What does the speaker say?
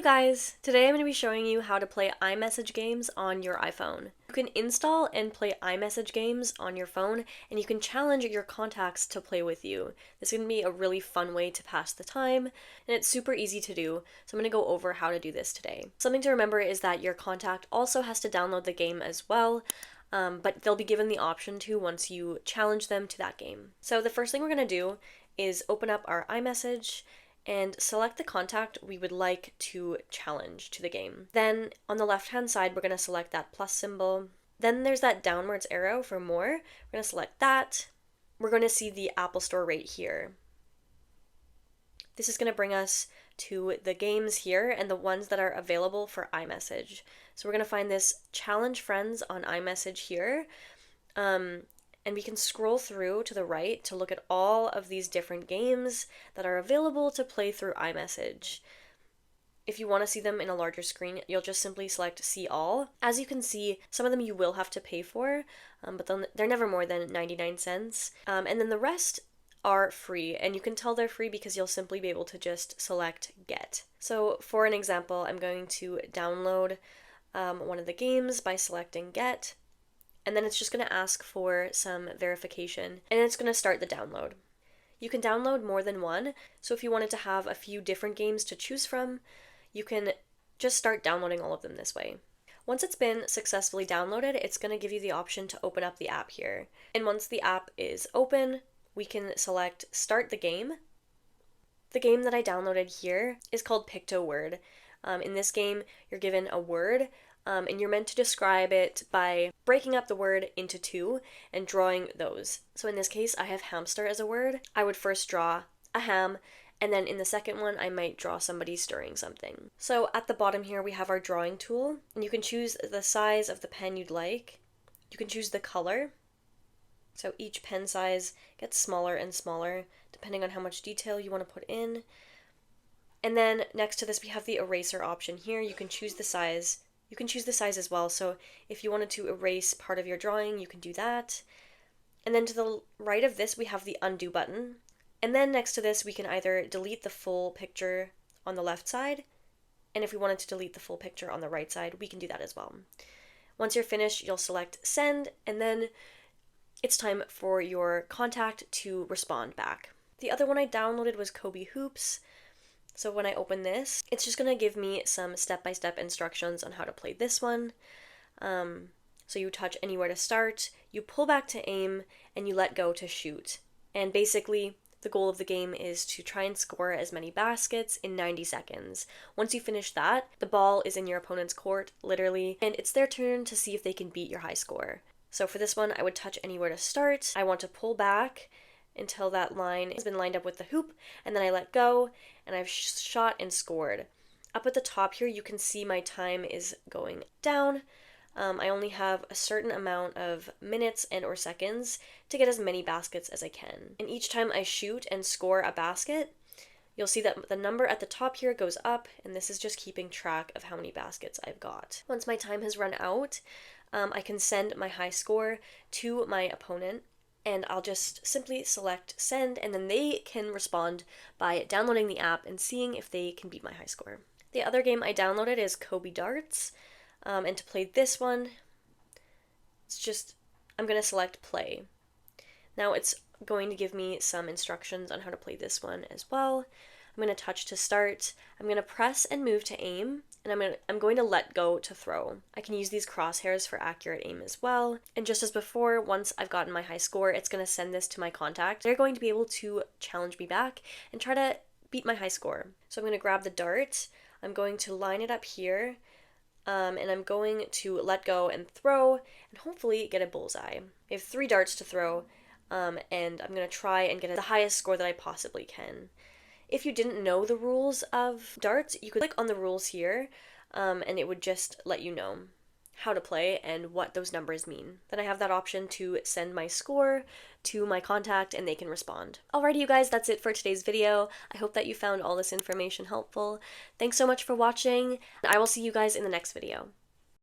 you guys! Today I'm going to be showing you how to play iMessage games on your iPhone. You can install and play iMessage games on your phone, and you can challenge your contacts to play with you. This is going to be a really fun way to pass the time, and it's super easy to do, so I'm going to go over how to do this today. Something to remember is that your contact also has to download the game as well, but they'll be given the option to once you challenge them to that game. So the first thing we're going to do is open up our iMessage and select the contact we would like to challenge to the game. Then on the left hand side, we're going to select that plus symbol. Then there's that downwards arrow for more. We're going to select that. We're going to see the Apple Store right here. This is going to bring us to the games here and the ones that are available for iMessage. So we're going to find this Challenge Friends on iMessage here. And we can scroll through to the right to look at all of these different games that are available to play through iMessage. If you want to see them in a larger screen, you'll just simply select See All. As you can see, some of them you will have to pay for, but they're never more than 99 cents. And then the rest are free, and you can tell they're free because you'll simply be able to just select Get. So for an example, I'm going to download one of the games by selecting Get. And then it's just going to ask for some verification, and it's going to start the download. You can download more than one, so if you wanted to have a few different games to choose from, you can just start downloading all of them this way. Once it's been successfully downloaded, it's going to give you the option to open up the app here. And once the app is open, we can select Start the Game. The game that I downloaded here is called Picto Word. In this game, you're given a word, and you're meant to describe it by breaking up the word into two and drawing those. So in this case, I have hamster as a word. I would first draw a ham, and then in the second one, I might draw somebody stirring something. So at the bottom here, we have our drawing tool, and you can choose the size of the pen you'd like. You can choose the color. So each pen size gets smaller and smaller, depending on how much detail you want to put in. And then next to this, we have the eraser option here. You can choose the size. You can choose the size as well, so if you wanted to erase part of your drawing, you can do that. And then to the right of this, we have the undo button. And then next to this, we can either delete the full picture on the left side, and if we wanted to delete the full picture on the right side, we can do that as well. Once you're finished, you'll select send, and then it's time for your contact to respond back. The other one I downloaded was Cobi Hoops. So when I open this, it's just going to give me some step-by-step instructions on how to play this one. So you touch anywhere to start, you pull back to aim, and you let go to shoot. And basically, the goal of the game is to try and score as many baskets in 90 seconds. Once you finish that, the ball is in your opponent's court, literally, and it's their turn to see if they can beat your high score. So for this one, I would touch anywhere to start. I want to pull back until that line has been lined up with the hoop, and then I let go, and I've shot and scored. Up at the top here, you can see my time is going down. I only have a certain amount of minutes and or seconds to get as many baskets as I can. And each time I shoot and score a basket, you'll see that the number at the top here goes up, and this is just keeping track of how many baskets I've got. Once my time has run out, I can send my high score to my opponent, and I'll just simply select send, and then they can respond by downloading the app and seeing if they can beat my high score. The other game I downloaded is Cobi Darts, and to play this one, I'm going to select play. Now it's going to give me some instructions on how to play this one as well. I'm going to touch to start, I'm going to press and move to aim, and I'm going to let go to throw. I can use these crosshairs for accurate aim as well. And just as before, once I've gotten my high score, it's going to send this to my contact. They're going to be able to challenge me back and try to beat my high score. So I'm going to grab the dart, I'm going to line it up here, and I'm going to let go and throw, and hopefully get a bullseye. I have 3 darts to throw, and I'm going to try and get the highest score that I possibly can. If you didn't know the rules of darts, you could click on the rules here, and it would just let you know how to play and what those numbers mean. Then I have that option to send my score to my contact, and they can respond. Alrighty, you guys, that's it for today's video. I hope that you found all this information helpful. Thanks so much for watching. I will see you guys in the next video.